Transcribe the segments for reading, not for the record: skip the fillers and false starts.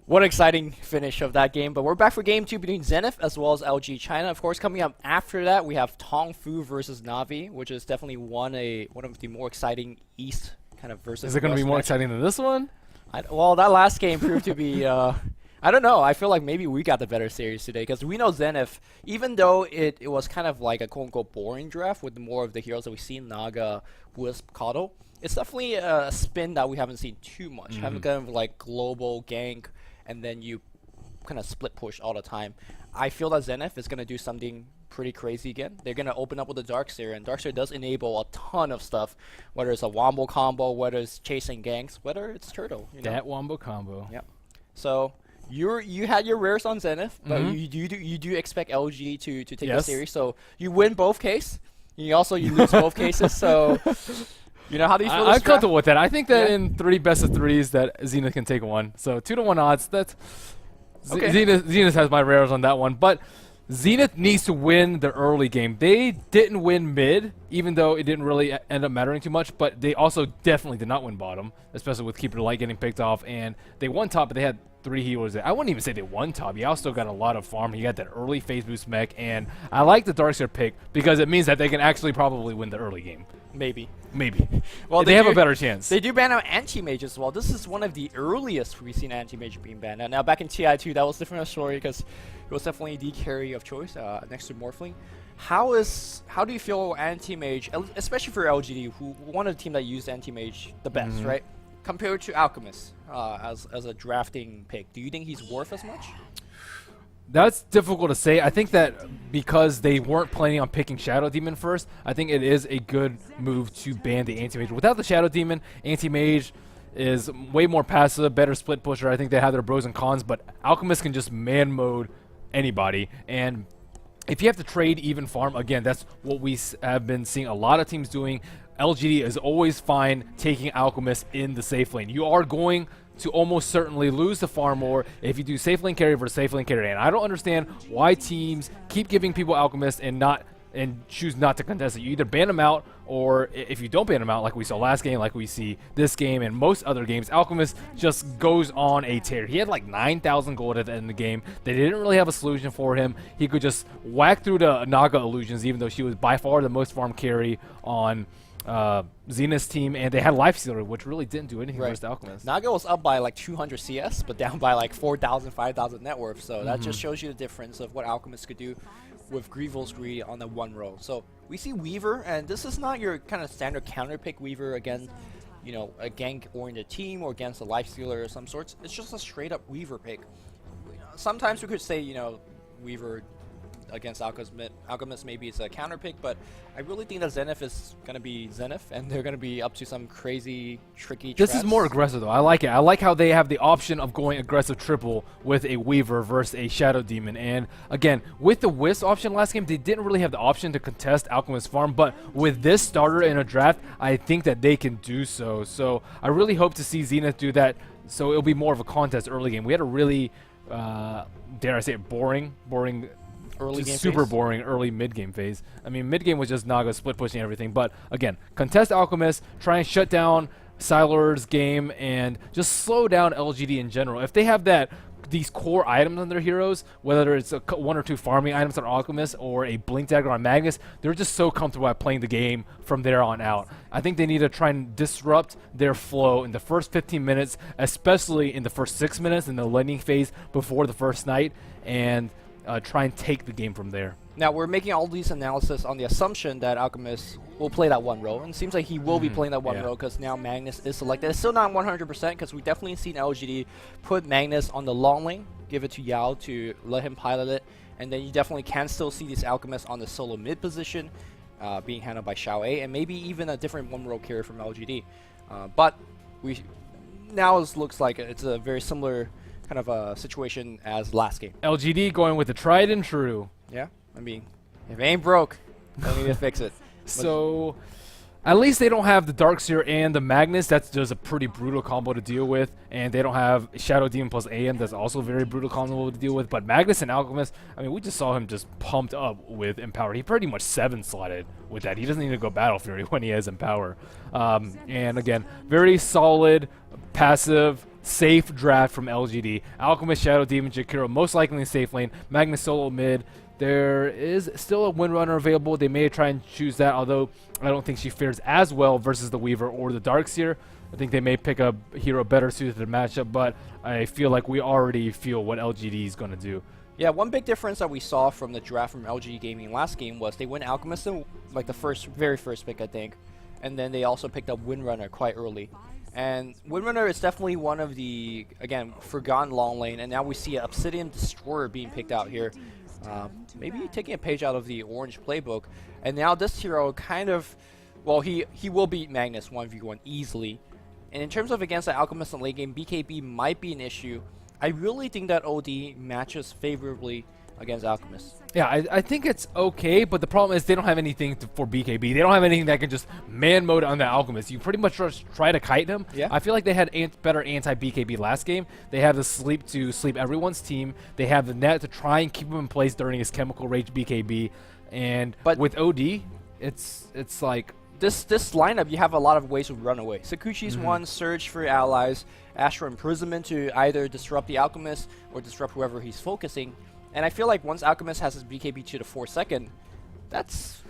What an exciting finish of that game. But we're back for game 2 between Zenith as well as LG China. Of course, coming up after that, we have Tongfu versus Navi, which is definitely one of the more exciting East kind of versus. Is it going to be more exciting than this one? Well, that last game proved to be. I don't know. I feel like maybe we got the better series today because we know Zenith, even though it was kind of like a quote-unquote boring draft with more of the heroes that we see, Naga, Wisp, Kato, it's definitely a spin that we haven't seen too much. Having kind of like global gank, and then you kind of split push all the time. I feel that Zenith is going to do something pretty crazy again. They're going to open up with the Darkseer, and Darkseer does enable a ton of stuff, whether it's a wombo combo, whether it's chasing ganks, whether it's turtle. You know? That wombo combo. Yeah. So you had your rares on Zenith, but you do expect LG to take the series. So you win both cases. You lose both cases. So you know, how do you feel? I'm comfortable with that. I think that in 3 best of 3s that Zenith can take one. So 2-to-1 odds. That's okay. Zenith has my rares on that one, but Zenith needs to win the early game. They didn't win mid, even though it didn't really end up mattering too much, but they also definitely did not win bottom, especially with Keeper Light getting picked off, and they won top, but they had 3 healers there. I wouldn't even say they won top. Yao still got a lot of farm. He got that early phase boost mech, and I like the Darkseer pick because it means that they can actually probably win the early game. Maybe. Well, they have a better chance. They do ban out anti-mage as well. This is one of the earliest we've seen anti-mage being banned. Now back in TI2, that was different story because it was definitely the carry of choice next to Morphling. How do you feel anti-mage, especially for LGD, who one of the team that used anti-mage the best, right? Compared to Alchemist as a drafting pick, do you think he's worth as much? That's difficult to say. I think that because they weren't planning on picking Shadow Demon first, I think it is a good move to ban the Anti-Mage. Without the Shadow Demon, Anti-Mage is way more passive, better split pusher. I think they have their pros and cons, but Alchemist can just man mode anybody. And if you have to trade even farm, again, that's what we have been seeing a lot of teams doing. LGD is always fine taking Alchemist in the safe lane. You are going to almost certainly lose the farm war if you do safe lane carry versus safe lane carry. And I don't understand why teams keep giving people Alchemist and choose not to contest it. You either ban them out, or if you don't ban them out, like we saw last game, like we see this game and most other games, Alchemist just goes on a tear. He had like 9,000 gold at the end of the game. They didn't really have a solution for him. He could just whack through the Naga illusions, even though she was by far the most farm carry on Zenith's team, and they had Life Stealer, which really didn't do anything versus Alchemist. Naga was up by like 200 CS, but down by like 4,000, 5,000 net worth. So that just shows you the difference of what Alchemist could do with Greevil's Greed on the one row. So we see Weaver, and this is not your kind of standard counter pick Weaver against, you know, a gank-oriented team or against a Life Stealer of some sorts. It's just a straight-up Weaver pick. Sometimes we could say, you know, Weaver against Alchemist maybe it's a counter pick, but I really think that Zenith is going to be Zenith, and they're going to be up to some crazy, tricky This is more aggressive, though. I like it. I like how they have the option of going aggressive triple with a Weaver versus a Shadow Demon. And, again, with the Wisp option last game, they didn't really have the option to contest Alchemist farm, but with this starter in a draft, I think that they can do so. So I really hope to see Zenith do that, so it'll be more of a contest early game. We had a really, dare I say it, boring early game super phase. Boring early mid-game phase. I mean, mid-game was just Naga split pushing everything, but again, contest Alchemist, try and shut down Sylar's game, and just slow down LGD in general. If they have these core items on their heroes, whether it's 1 or 2 farming items on Alchemist or a Blink Dagger on Magnus, they're just so comfortable at playing the game from there on out. I think they need to try and disrupt their flow in the first 15 minutes, especially in the first 6 minutes in the laning phase before the first night, and try and take the game from there. Now, we're making all these analysis on the assumption that Alchemist will play that one row, and it seems like he will be playing that one row because now Magnus is selected. It's still not 100% because we've definitely seen LGD put Magnus on the long lane, give it to Yao to let him pilot it, and then you definitely can still see this Alchemist on the solo mid position being handled by Xiao A, and maybe even a different one row carry from LGD. But now it looks like it's a very similar kind of a situation as last game. LGD going with the tried and true. Yeah, I mean, if it ain't broke, they need to fix it. So, at least they don't have the Darkseer and the Magnus. That's just a pretty brutal combo to deal with. And they don't have Shadow Demon plus AM. That's also a very brutal combo to deal with. But Magnus and Alchemist, I mean, we just saw him just pumped up with Empower. He pretty much 7-slotted with that. He doesn't need to go Battle Fury when he has Empower. And again, very solid, passive, safe draft from LGD. Alchemist, Shadow Demon, Jakiro most likely in safe lane. Magnus solo mid. There is still a Windrunner available. They may try and choose that, although I don't think she fares as well versus the Weaver or the Darkseer. I think they may pick a hero better suited to the matchup, but I feel like we already feel what LGD is going to do. Yeah, one big difference that we saw from the draft from LG Gaming last game was they went Alchemist in like the very first pick, I think, and then they also picked up Windrunner quite early. And Windrunner is definitely one of the, again, forgotten long lane, and now we see an Obsidian Destroyer being picked out here. Maybe taking a page out of the Orange playbook. And now this hero kind of, well, he will beat Magnus 1v1 easily. And in terms of against the Alchemist in late game, BKB might be an issue. I really think that OD matches favorably against Alchemist. Yeah, I think it's okay, but the problem is they don't have anything for BKB. They don't have anything that can just man mode on the Alchemist. You pretty much just try to kite him. Yeah. I feel like they had better anti-BKB last game. They have the sleep to sleep everyone's team. They have the net to try and keep him in place during his Chemical Rage BKB. But with OD, it's like... This lineup, you have a lot of ways to run away. Sakuchi's one, Surge for allies, Astral Imprisonment to either disrupt the Alchemist or disrupt whoever he's focusing. And I feel like once Alchemist has his BKB to the 4-second, that's...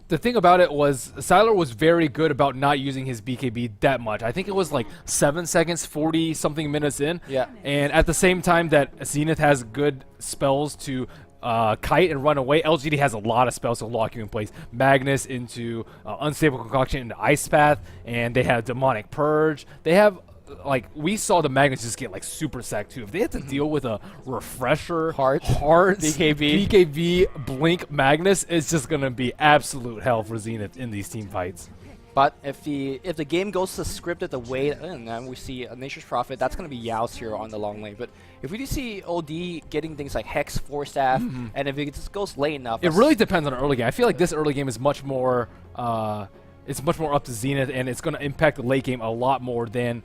The thing about it was, Sylar was very good about not using his BKB that much. I think it was like 7 seconds, 40-something minutes in. Yeah. And at the same time that Zenith has good spells to kite and run away, LGD has a lot of spells to lock you in place. Magnus into Unstable Concoction into Ice Path, and they have Demonic Purge. They have... Like, we saw the Magnus just get, like, super sacked, too. If they had to deal with a Refresher, Hearts, BKB, Blink, Magnus, it's just going to be absolute hell for Zenith in these team fights. But if the game goes to scripted the way, and then we see a Nature's Prophet, that's going to be Yao's hero on the long lane. But if we do see OD getting things like Hex, Force Staff, and if it just goes late enough... It really depends on the early game. I feel like this early game is much more... it's much more up to Zenith, and it's going to impact the late game a lot more than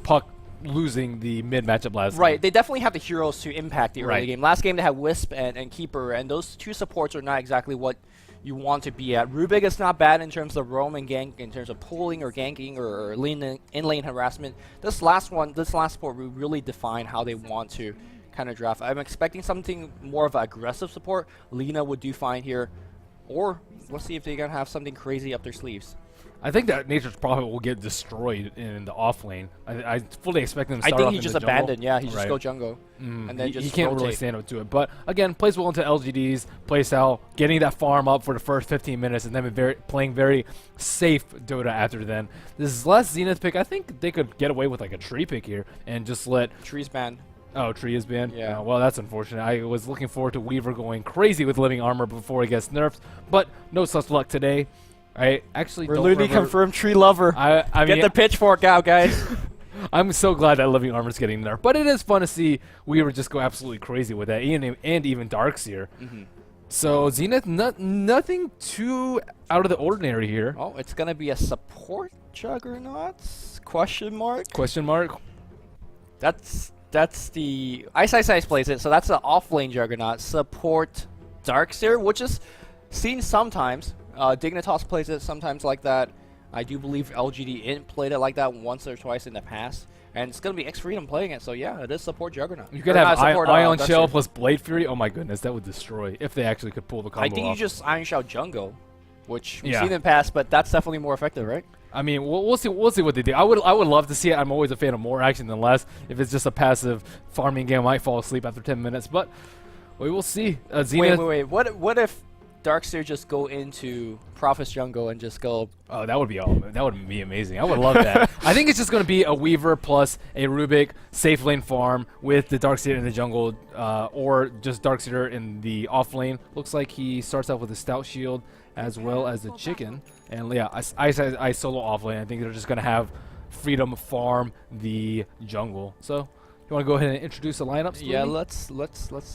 Puck losing the mid matchup last game. Right, they definitely have the heroes to impact the early game. Last game they had Wisp and Keeper, and those two supports are not exactly what you want to be at. Rubik is not bad in terms of roam and gank, in terms of pulling or ganking or in-lane harassment. This last support will really define how they want to kind of draft. I'm expecting something more of an aggressive support. Lina would do fine here. Or let's see if they're going to have something crazy up their sleeves. I think that Nature's Prophet will get destroyed in the off lane. I fully expect them to start I off think he in just the jungle. abandoned. Yeah, he just go jungle. And then he can't really stand up to it. But again, plays well into LGD's playstyle, getting that farm up for the first 15 minutes, and then playing very safe Dota after then. This last Zenith pick, I think they could get away with like a tree pick here and just let... Tree's banned. Oh, Tree is banned? Yeah. Well, that's unfortunate. I was looking forward to Weaver going crazy with Living Armor before he gets nerfed, but no such luck today. I actually We're literally confirmed Tree Lover. I mean, get the pitchfork out, guys. I'm so glad that Living Armor is getting nerfed, but it is fun to see Weaver just go absolutely crazy with that, and even Darkseer. So Zenith, nothing too out of the ordinary here. Oh, it's gonna be a support Juggernaut? Question mark? Question mark? That's the Ice plays it, so that's the off-lane Juggernaut. Support Darkseer, which is seen sometimes. Dignitas plays it sometimes like that. I do believe LGD played it like that once or twice in the past. And it's going to be X-Freedom playing it, so yeah, it is support Juggernaut. You could have Ion Shell plus Blade Fury. Oh my goodness, that would destroy if they actually could pull the combo I think off. you just Ion Shell Jungle, which we've seen in the past, but that's definitely more effective, right? I mean, we'll see what they do. I would love to see it. I'm always a fan of more action than less. If it's just a passive farming game, I might fall asleep after 10 minutes, but we will see. Zenith, wait. What if Darkseer just go into Prophet's Jungle and just go... Oh, that would be amazing. I would love that. I think it's just going to be a Weaver plus a Rubik safe lane farm with the Darkseer in the jungle, or just Darkseer in the off lane. Looks like he starts out with a Stout Shield as well as the Chicken. And yeah, I solo off lane. I think they're just going to have Freedom farm the jungle. So... You want to go ahead and introduce the lineups? Yeah, let's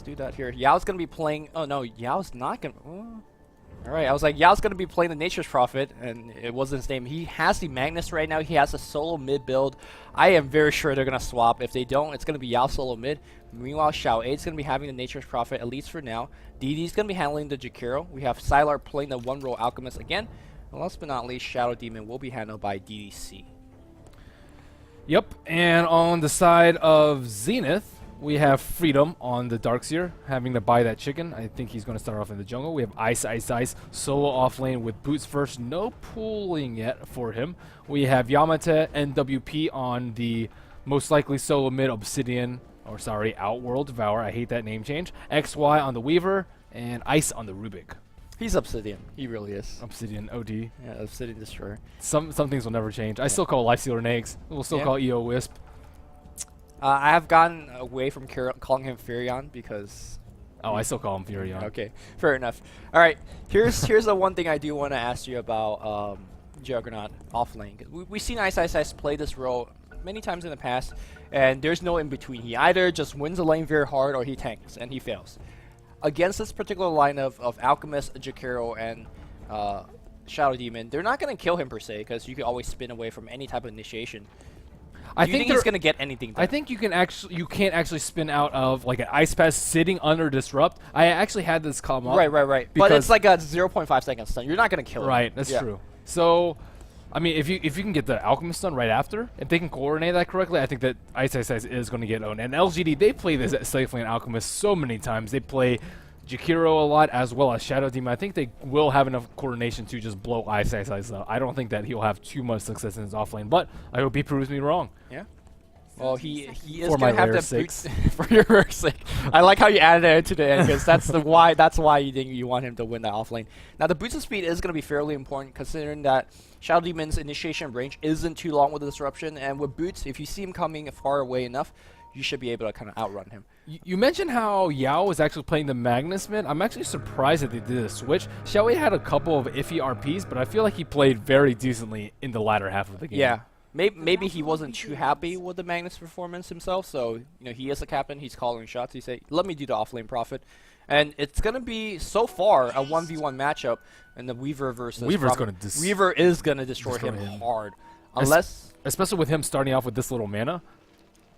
do that here. Yao's gonna be playing. Oh no, Yao's not gonna. All right, I was like, Yao's gonna be playing the Nature's Prophet, and it wasn't his name. He has the Magnus right now. He has a solo mid build. I am very sure they're gonna swap. If they don't, it's gonna be Yao solo mid. Meanwhile, Xiao 8's gonna be having the Nature's Prophet, at least for now. DD's gonna be handling the Jakiro. We have Sylar playing the one role Alchemist again. And last but not least, Shadow Demon will be handled by DDC. Yep, and on the side of Zenith, we have Freedom on the Darkseer, having to buy that chicken. I think he's going to start off in the jungle. We have Ice, solo off lane with boots first. No pulling yet for him. We have Yamate and WP on the most likely solo mid Obsidian, or sorry, Outworld Devour. I hate that name change. XY on the Weaver, and Ice on the Rubik. He's Obsidian. He really is. Obsidian OD. Yeah, Obsidian Destroyer. Some things will never change. I still call Lifestealer Nags. We'll still call EO Wisp. I have gotten away from calling him Furion because... Oh, I still call him Furion. Okay, fair enough. All right, here's the one thing I do want to ask you about Juggernaut off lane. We've seen Ice play this role many times in the past, and there's no in between. He either just wins the lane very hard or he tanks and he fails. Against this particular lineup of Alchemist, Jakiro, and Shadow Demon, they're not going to kill him per se because you can always spin away from any type of initiation. Do you think he's going to get anything done? I think you can't actually spin out of like an Ice Pass sitting under Disrupt. I actually had this come up. Right. But it's like a 0.5 second stun. You're not going to kill him. Right, that's true. So, I mean, if you can get the Alchemist stun right after, if they can coordinate that correctly, I think that Ice is going to get owned. And LGD, they play this Safe Lane Alchemist so many times. They play Jakiro a lot as well as Shadow Demon. I think they will have enough coordination to just blow Ice out. I don't think that he'll have too much success in his offlane, but I hope he proves me wrong. Yeah. Well, he is for going to my have to sakes. for your rare sake. I like how you added it to the end because that's why you think you want him to win that offlane. Now the boots of speed is going to be fairly important considering that Shadow Demon's initiation range isn't too long with the disruption, and with boots, if you see him coming far away enough, you should be able to kind of outrun him. You mentioned how Yao was actually playing the Magnus mid. I'm actually surprised that they did a switch. Xiaowei had a couple of iffy RPs, but I feel like he played very decently in the latter half of the game. Yeah. Maybe he wasn't too happy with the Magnus performance himself, so he is a captain, he's calling shots. He say, let me do the offlane Prophet. And it's going to be, so far, a 1v1 matchup, and the Weaver versus Weaver is going to destroy him hard. Unless... Especially with him starting off with this little mana.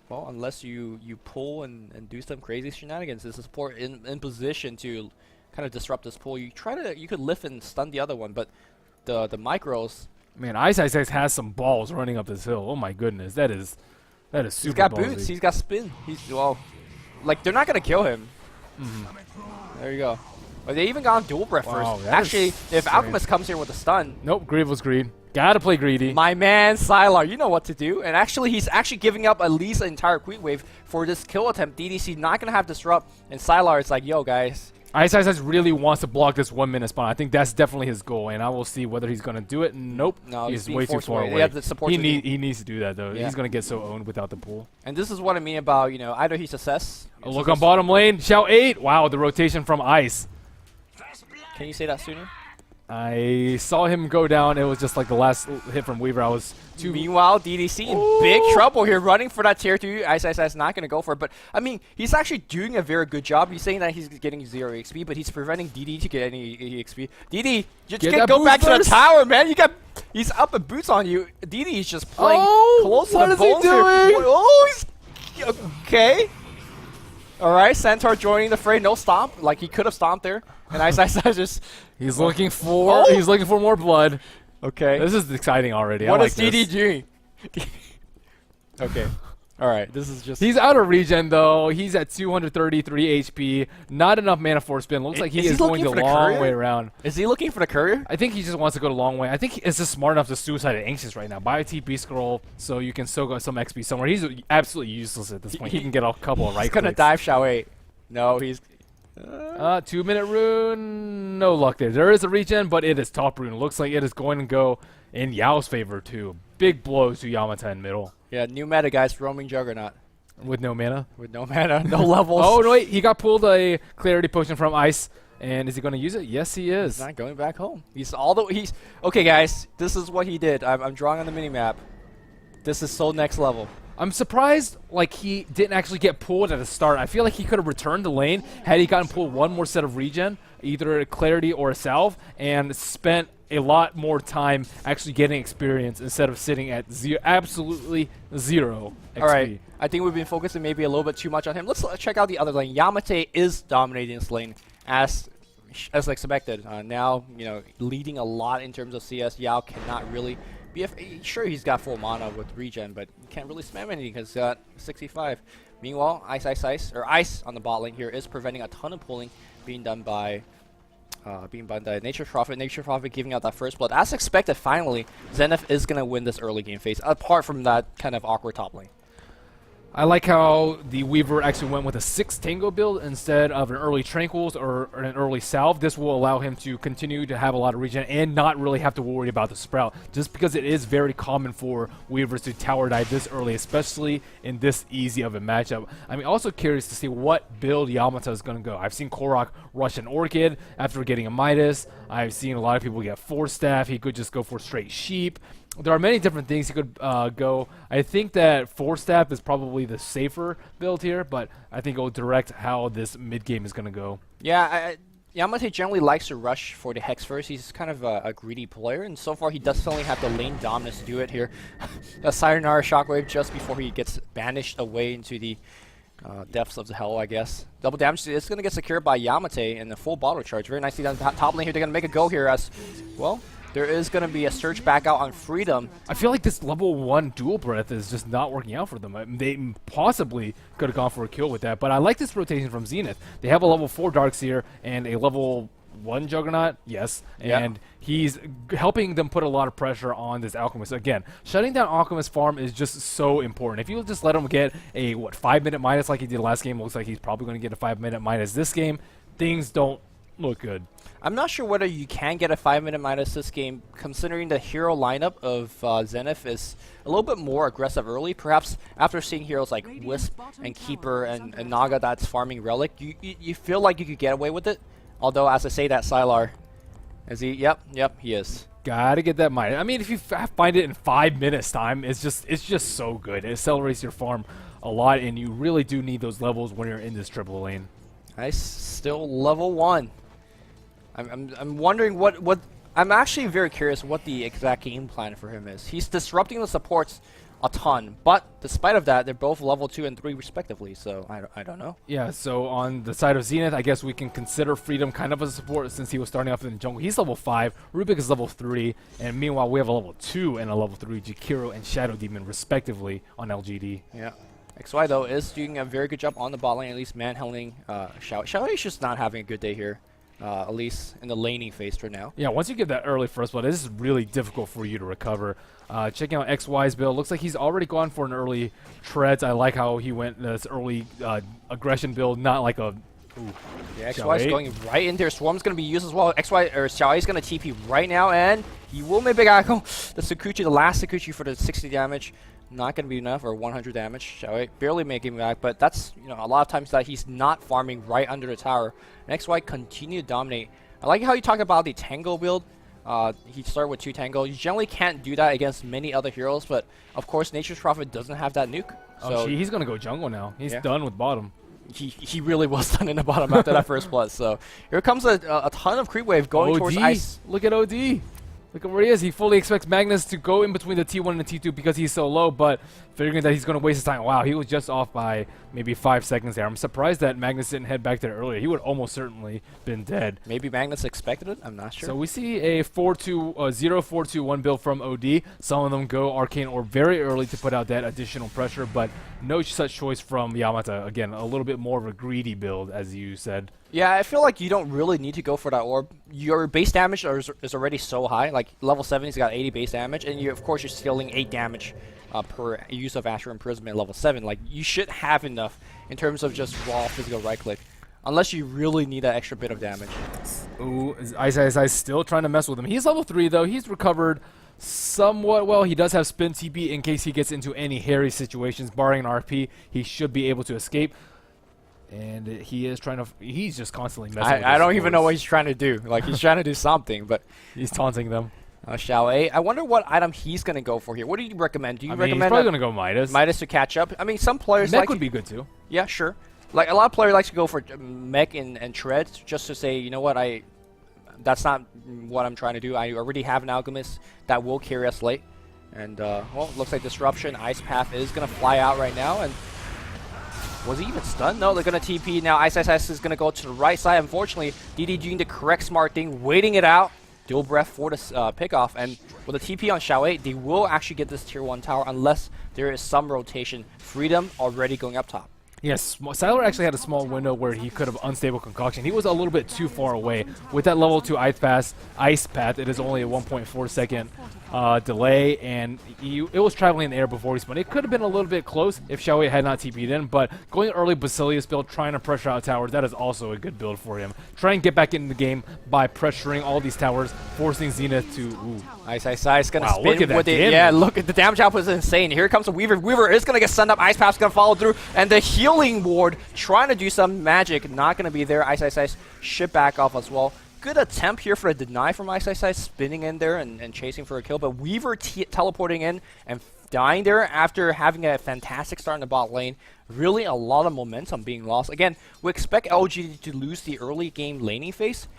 Well, unless you pull and do some crazy shenanigans. This is support in position to kind of disrupt this pull. You could lift and stun the other one, but the micros... Man, Ice has some balls running up this hill. Oh my goodness, that is super He's got ballsy. boots, he's got spin. Like, they're not going to kill him. There you go. But they even got on dual breath first. Actually, if Alchemist comes here with a stun... Nope, Greed was greed. Gotta play greedy. My man, Sylar, you know what to do. And actually, he's actually giving up at least an entire quick wave for this kill attempt. DDC not going to have Disrupt. And Sylar is like, yo, guys. Ice really wants to block this 1 minute spawn. I think that's definitely his goal, and I will see whether he's going to do it. Nope. No, he's way too far away. He needs to do that, though. Yeah. He's going to get so owned without the pool. And this is what I mean about, either he's a CEST. Oh, look on bottom lane. Xiao 8. Wow, the rotation from Ice. Can you say that sooner? I saw him go down. It was just like the last hit from Weaver. I was too... Meanwhile, DDC in big trouble here, running for that tier 2. Ice not going to go for it. But, I mean, he's actually doing a very good job. He's saying that he's getting 0 XP, but he's preventing DD to get any XP. DD, just go back to the tower, man. He's up and boots on you. DD is just playing close to the bones here. Oh, he's... Okay. All right, Centaur joining the fray. No stomp. Like, he could have stomped there. And Ice just... He's looking for more blood. Okay. This is exciting already. What is DD doing? Okay. All right. This is just... He's out of regen, though. He's at 233 HP. Not enough mana for spin. Looks like he is going the long way around. Is he looking for the courier? I think he just wants to go the long way. I think he's just smart enough to suicide Anxious right now. Buy a TP scroll so you can still get some XP somewhere. He's absolutely useless at this point. He can get a couple of right clicks. He's going to dive Xiao 8. No, he's... 2 minute rune. No luck there. There is a regen, but it is top rune. Looks like it is going to go in Yao's favor, too. Big blows to Yamata in middle. Yeah, new meta, guys. Roaming Juggernaut. With no mana? With no mana. No levels. Oh, no, wait. He got pulled a Clarity Potion from Ice. And is he going to use it? Yes, he is. He's not going back home. Okay, guys. This is what he did. I'm drawing on the minimap. This is so next level. I'm surprised like he didn't actually get pulled at the start. I feel like he could have returned the lane had he gotten pulled one more set of regen, either a Clarity or a Salve, and spent a lot more time actually getting experience instead of sitting at absolutely 0 XP. All right. I think we've been focusing maybe a little bit too much on him. Let's check out the other lane. Yamate is dominating this lane as expected. Now, leading a lot in terms of CS. Yao cannot really... Sure, he's got full mana with regen, but can't really spam anything because he's got 65. Meanwhile, Ice on the bot lane here is preventing a ton of pulling being done by the Nature's Prophet. Nature's Prophet giving out that first blood. As expected, finally, Zenith is going to win this early game phase, apart from that kind of awkward top lane. I like how the Weaver actually went with a 6 Tango build instead of an early Tranquils or an early Salve. This will allow him to continue to have a lot of regen and not really have to worry about the Sprout, just because it is very common for Weavers to tower dive this early, especially in this easy of a matchup. I'm also curious to see what build Yamato is going to go. I've seen Korok rush an Orchid after getting a Midas. I've seen a lot of people get Force Staff. He could just go for straight Sheep. There are many different things he could go. I think that Force Staff is probably the safer build here, but I think it will direct how this mid game is going to go. Yeah, Yamate generally likes to rush for the Hex first. He's kind of a greedy player, and so far he does only have the lane dominance to do it here. A Sayonara Shockwave just before he gets banished away into the depths of the hell, I guess. Double damage is going to get secured by Yamate in the full bottle charge. Very nicely done top lane here. They're going to make a go here as, well, there is going to be a search back out on Freedom. I feel like this level 1 dual breath is just not working out for them. They possibly could have gone for a kill with that, but I like this rotation from Zenith. They have a level 4 Darkseer and a level 1 Juggernaut, yes, and he's helping them put a lot of pressure on this Alchemist. Again, shutting down Alchemist farm is just so important. If you just let him get a, 5-minute minus like he did last game, looks like he's probably going to get a 5-minute minus this game, things don't look good. I'm not sure whether you can get a 5-minute minus this game, considering the hero lineup of Zenith is a little bit more aggressive early. Perhaps after seeing heroes like Wisp and Keeper and Naga that's farming Relic, you feel like you could get away with it. Although, as I say that, Sylar, is he? Yep, he is. Gotta get that minus. I mean, if you find it in 5 minutes time, it's just so good. It accelerates your farm a lot, and you really do need those levels when you're in this triple lane. Nice, still level 1. I'm wondering what I'm actually very curious what the exact game plan for him is. He's disrupting the supports a ton, but despite of that, they're both level 2 and 3 respectively, so I don't know. Yeah, so on the side of Zenith, I guess we can consider Freedom kind of a support since he was starting off in the jungle. He's level 5, Rubik is level 3, and meanwhile we have a level 2 and a level 3 Jakiro and Shadow Demon respectively on LGD. Yeah. XY though is doing a very good job on the bot lane, at least manhandling Xiao. Xiao is just not having a good day here. At least in the laning phase for now. Yeah, once you get that early first blood, this is really difficult for you to recover. Checking out XY's build, looks like he's already gone for an early treads. I like how he went this early aggression build, not like a... Ooh, yeah, XY is going right in there. Swarm's going to be used as well. XY or Xiao is going to TP right now, and he will maybe go the Sakuchi, the last Sakuchi for the 60 damage. Not going to be enough, or 100 damage. Xiao barely making it back, but that's, you know, a lot of times that he's not farming right under the tower. And XY continue to dominate. I like how you talk about the Tango build. He started with 2 Tango. You generally can't do that against many other heroes, but of course Nature's Prophet doesn't have that nuke. So he's going to go jungle now. He's done with bottom. He really was done in the bottom after that first plus. So here comes a ton of creep wave going towards Ice. Look at OD. Look at where he is. He fully expects Magnus to go in between the T1 and the T2 because he's so low, but figuring that he's going to waste his time. Wow, he was just off by maybe 5 seconds there. I'm surprised that Magnus didn't head back there earlier. He would almost certainly been dead. Maybe Magnus expected it. I'm not sure. So we see a 0-4-2-1 build from OD. Some of them go Arcane or very early to put out that additional pressure, but no such choice from Yamata. Again, a little bit more of a greedy build, as you said. Yeah, I feel like you don't really need to go for that orb. Your base damage is already so high. Like level 7, he's got 80 base damage, and of course you're stealing 8 damage per use of Astral Imprisonment at level 7. Like, you should have enough in terms of just raw physical right click, unless you really need that extra bit of damage. Ooh, Ice still trying to mess with him. He's level 3 though. He's recovered somewhat well. He does have Spin TP in case he gets into any hairy situations. Barring an RP, he should be able to escape. And he's just constantly messing with I don't even know what he's trying to do. Like, he's trying to do something, but he's taunting them. Xiao A. I wonder what item he's going to go for here. What do you recommend? Do you recommend he's probably going to go Midas. Midas to catch up? I mean, some players Mech would be good too. Yeah, sure. Like, a lot of players like to go for Mech and Treads just to say, you know what, that's not what I'm trying to do. I already have an Alchemist that will carry us late. And, well, looks like Disruption. Ice Path is going to fly out right now. And was he even stunned? No, they're going to TP. Now Ice is going to go to the right side. Unfortunately, DD doing the correct smart thing, waiting it out. dual breath for the pickoff, and with a TP on Xiao 8, they will actually get this tier 1 tower unless there is some rotation. Freedom already going up top. Yes, Siler actually had a small window where he could have unstable concoction. He was a little bit too far away. With that level 2 ice path, it is only a 1.4 second delay, and it was traveling in the air before he spun. It could have been a little bit close if Xiaowei had not TP'd in, but going early Basilius build, trying to pressure out towers, that is also a good build for him. Try and get back into the game by pressuring all these towers, forcing Zenith to... Ooh. Ice gonna Wow, spin look at that with it. damage. Yeah, look at the damage output is insane. Here comes the Weaver. Weaver is gonna get sent up. Ice Path's gonna follow through, and the healing ward trying to do some magic, not gonna be there. Ice should back off as well. Good attempt here for a deny from Ice spinning in there and chasing for a kill, but Weaver teleporting in and dying there after having a fantastic start in the bot lane. Really a lot of momentum being lost. Again, we expect LGD to lose the early game laning phase.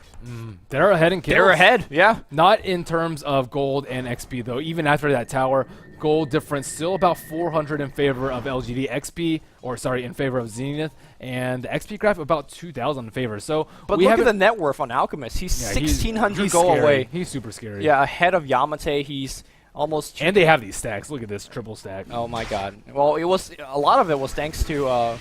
They're ahead in kills. They're ahead, yeah. Not in terms of gold and XP, though. Even after that tower, gold difference still about 400 in favor of LGD. XP, or sorry, in favor of Zenith. And the XP graph about 2,000 in favor. So but look at the net worth on Alchemist. He's 1,600 goal away. He's super scary. Yeah, ahead of Yamate. He's almost... And they have these stacks. Look at this triple stack. Oh my god. Well, it was a lot of it was thanks to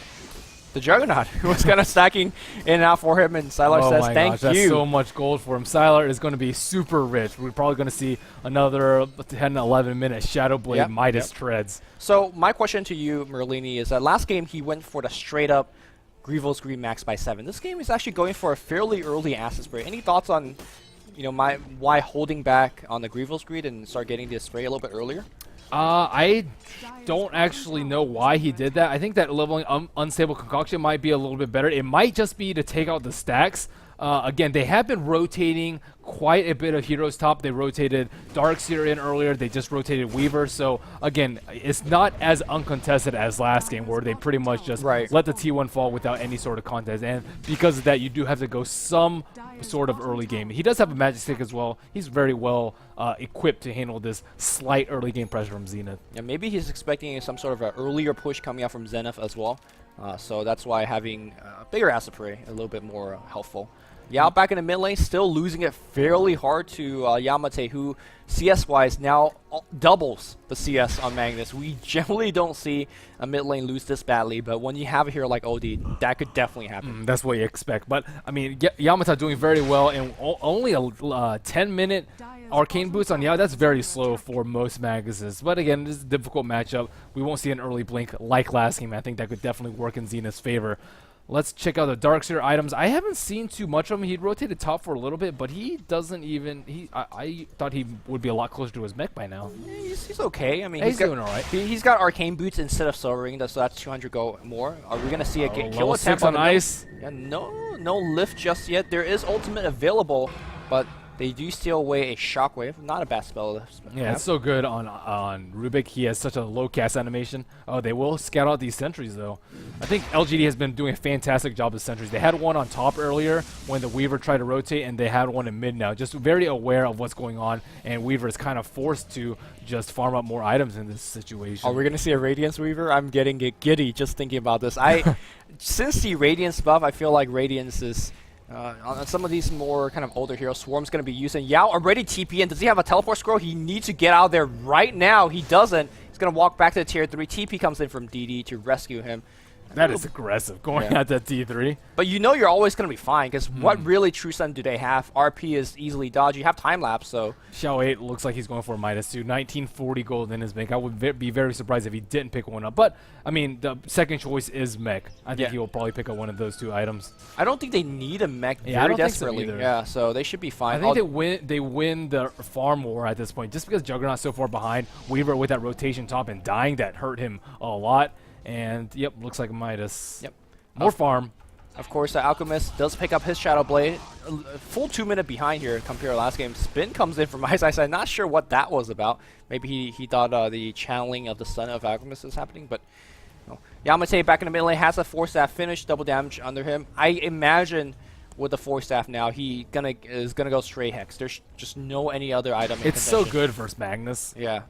the Juggernaut, who was kind of stacking in and out for him, and Sylar says, thank you. That's so much gold for him. Sylar is going to be super rich. We're probably going to see another 10, 11 minute Shadow Blade Midas treads. So my question to you, Merlini, is that last game he went for the straight up Grievous Greed max by 7. This game is actually going for a fairly early acid spray. Any thoughts on, you know, why holding back on the Grievous Greed and start getting the spray a little bit earlier? I don't actually know why he did that. I think that leveling unstable concoction might be a little bit better. It might just be to take out the stacks. Again, they have been rotating quite a bit of heroes top. They rotated Darkseer in earlier. They just rotated Weaver. So, again, it's not as uncontested as last game where they pretty much just let the T1 fall without any sort of contest. And because of that, you do have to go some sort of early game. He does have a magic stick as well. He's very well equipped to handle this slight early game pressure from Zenith. Yeah, maybe he's expecting some sort of an earlier push coming out from Zenith as well. So that's why having a bigger acid spray a little bit more helpful. Yao back in the mid lane, still losing it fairly hard to Yamate, who CS-wise now doubles the CS on Magnus. We generally don't see a mid lane lose this badly, but when you have a hero like OD, that could definitely happen. That's what you expect. But, I mean, Yamata doing very well, and only a 10-minute Arcane Boots on Yao. That's very slow for most Magnuses. But, again, this is a difficult matchup. We won't see an early blink like last game. I think that could definitely work in Zenith's favor. Let's check out the Darkseer items. I haven't seen too much of him. He'd rotated top for a little bit, but he doesn't even... I thought he would be a lot closer to his mech by now. He's okay. I mean, he's doing all right. He's got Arcane Boots instead of Soul Ring, so that's 200 go more. Are we going to see a kill attempt on ice? Yeah, no lift just yet. There is ultimate available, but... They do steal away a Shockwave. Not a bad spell. Yeah, it's so good on Rubik. He has such a low cast animation. Oh, they will scout out these sentries, though. I think LGD has been doing a fantastic job with sentries. They had one on top earlier when the Weaver tried to rotate, and they had one in mid now. Just very aware of what's going on, and Weaver is kind of forced to just farm up more items in this situation. Are we going to see a Radiance Weaver? I'm getting giddy just thinking about this. Since the Radiance buff, I feel like Radiance is... on some of these more kind of older heroes, Swarm's going to be using. Yao already TP in. Does he have a teleport scroll? He needs to get out there right now. He doesn't. He's going to walk back to the tier 3. TP comes in from DD to rescue him. That is aggressive, going at that T3. But you know you're always going to be fine, because what really True Sun do they have? RP is easily dodged. You have time lapse, so... Xiao 8 looks like he's going for a Midas 2. 1940 gold in his mech. I would be very surprised if he didn't pick one up. But, I mean, the second choice is mech. I think he will probably pick up one of those two items. I don't think they need a mech I very don't desperately. Think so yeah, so they should be fine. I think they win the farm war at this point. Just because Juggernaut's so far behind, Weaver with that rotation top and dying, that hurt him a lot. And, yep, looks like a Midas. Yep. More farm. Of course, the Alchemist does pick up his Shadow Blade. Full 2 minute behind here compared to last game. Spin comes in from Ice. I'm not sure what that was about. Maybe he thought the channeling of the Son of Alchemist is happening, but no. Yamate back in the mid lane has a 4-staff finish, double damage under him. I imagine with the 4-staff now, he is gonna go straight Hex. There's just no any other item. It's so good versus Magnus. Yeah.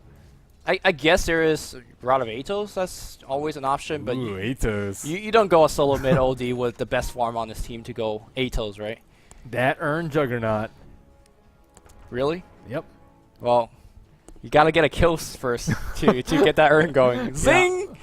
I guess there is Rod of Atos. That's always an option, but Atos. You don't go a solo mid OD with the best farm on this team to go Atos, right? That earned Juggernaut. Really? Yep. Well, you gotta get a kill first to get that urn going. Zing!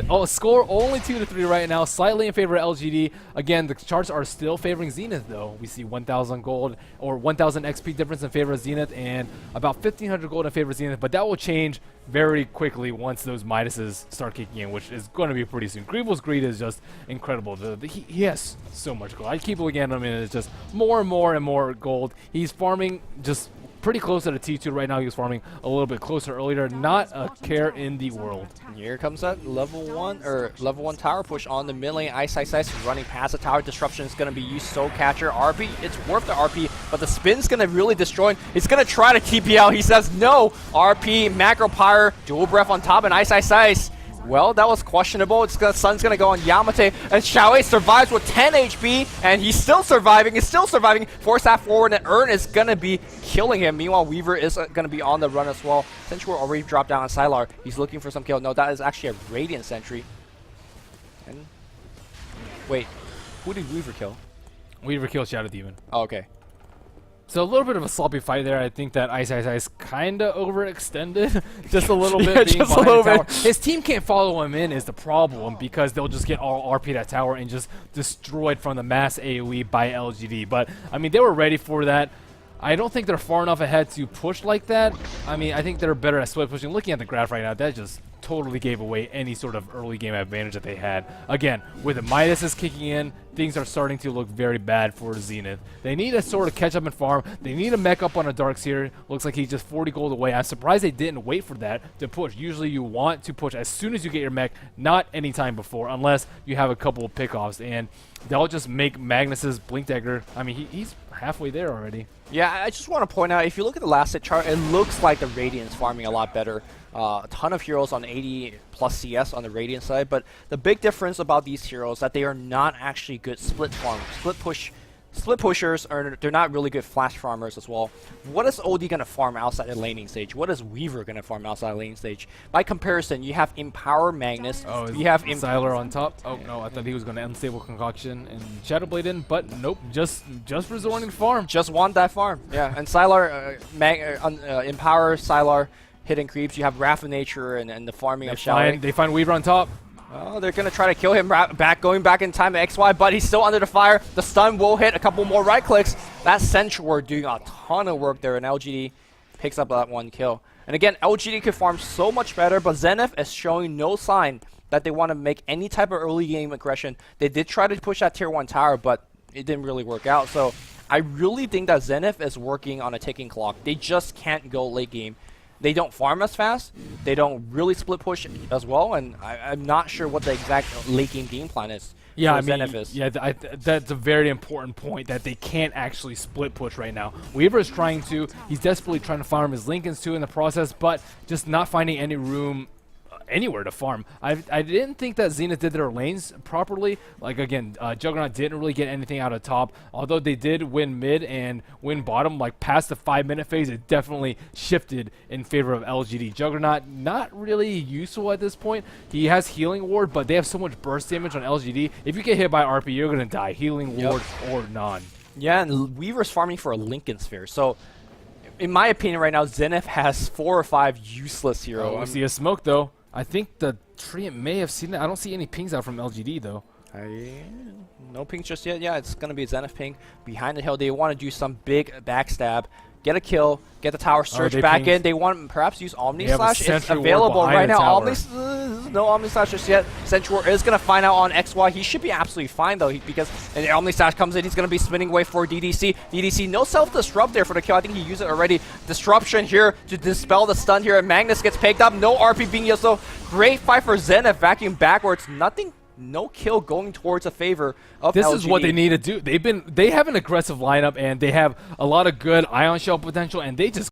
Oh, score only 2-3 right now, slightly in favor of LGD. Again, the charts are still favoring Zenith, though. We see 1,000 gold or 1,000 XP difference in favor of Zenith, and about 1,500 gold in favor of Zenith. But that will change very quickly once those Midases start kicking in, which is going to be pretty soon. Greevil's greed is just incredible. He has so much gold. I keep looking at him, and it's just more and more and more gold. He's farming just pretty close at a T2 right now. He was farming a little bit closer earlier. Not a care in the world. Here comes that level 1 tower push on the mid lane. Ice running past the tower. Disruption is going to be used. Soul Catcher. RP, it's worth the RP, but the spin's going to really destroy him. He's going to try to TP out. He says no. RP, Macro Pyre, Dual Breath on top, and Ice. Well, that was questionable. Sun's going to go on Yamate, and Xiaowei survives with 10 HP, and he's still surviving. Force that forward, and Urn is going to be killing him. Meanwhile, Weaver is going to be on the run as well. Sentry already dropped down on Sylar. He's looking for some kill. No, that is actually a Radiant Sentry. And wait, who did Weaver kill? Weaver killed Shadow Demon. Oh, okay. So a little bit of a sloppy fight there. I think that Ice kind of overextended just a little bit. Yeah, being just a behind little the tower. bit. His team can't follow him in is the problem, because they'll just get all RP that tower and just destroyed from the mass AoE by LGD. But, I mean, they were ready for that. I don't think they're far enough ahead to push like that. I mean, I think they're better at split pushing. Looking at the graph right now, that just totally gave away any sort of early game advantage that they had. Again, with the Midases kicking in, things are starting to look very bad for Zenith. They need to sort of catch up and farm. They need to mech up on a Darkseer. Looks like he's just 40 gold away. I'm surprised they didn't wait for that to push. Usually you want to push as soon as you get your mech, not any time before, unless you have a couple of pickoffs. And they'll just make Magnus's Blink Dagger. I mean, he's halfway there already. Yeah, I just want to point out, if you look at the last hit chart, it looks like the Radiant's farming a lot better. A ton of heroes on 80 plus CS on the Radiant side, but the big difference about these heroes is that they are not actually good split farmers. Split pushers they're not really good flash farmers as well. What is OD gonna farm outside the laning stage? What is Weaver gonna farm outside the laning stage? By comparison, you have Empower Magnus. Oh, you have Sylar on top. Oh no, I thought he was gonna Unstable Concoction and Shadowblade in, but nope, just resorting to farm. Just want that farm. Yeah, and Sylar, Empower Sylar. Hidden creeps. You have Wrath of Nature and the farming of Xiaowei. They find Weaver on top. Oh, they're gonna try to kill him going back in time to XY, but he's still under the fire. The stun will hit. A couple more right clicks. That Sentry doing a ton of work there, and LGD picks up that one kill. And again, LGD could farm so much better, but Zenith is showing no sign that they want to make any type of early game aggression. They did try to push that tier 1 tower, but it didn't really work out. So I really think that Zenith is working on a ticking clock. They just can't go late game. They don't farm as fast. They don't really split push as well, and I'm not sure what the exact late game plan is. Yeah, I Zenith mean, is. yeah, that's a very important point, that they can't actually split push right now. Weaver is trying to. He's desperately trying to farm his Lincolns too in the process, but just not finding any room anywhere to farm. I didn't think that Zenith did their lanes properly. Like, again, Juggernaut didn't really get anything out of top, although they did win mid and win bottom. Like, past the 5-minute phase, it definitely shifted in favor of LGD. Juggernaut, not really useful at this point. He has Healing Ward, but they have so much burst damage on LGD. If you get hit by RP, you're going to die, Healing Ward or none. Yeah, and Weaver's farming for a Lincoln Sphere, so in my opinion right now, Zenith has 4 or 5 useless heroes. Oh, I see a smoke, though. I think the Treant may have seen it. I don't see any pings out from LGD, though. No pings just yet. Yeah, it's going to be a Zenith ping behind the hill. They want to do some big backstab, get a kill, get the tower surge back in. They want to perhaps use Omni Slash. It's available right now. No Omni Slash just yet. Sentry is going to find out on XY. He should be absolutely fine, though, because and the Omni Slash comes in. He's going to be spinning away for DDC. DDC, no self-disrupt there for the kill. I think he used it already. Disruption here to dispel the stun here, and Magnus gets picked up. No RP being used, so great fight for Zenith. Vacuum backwards. Nothing. No kill going towards a favor of This LGD. is what they need to do. They have an aggressive lineup, and they have a lot of good Ion Shell potential, and they just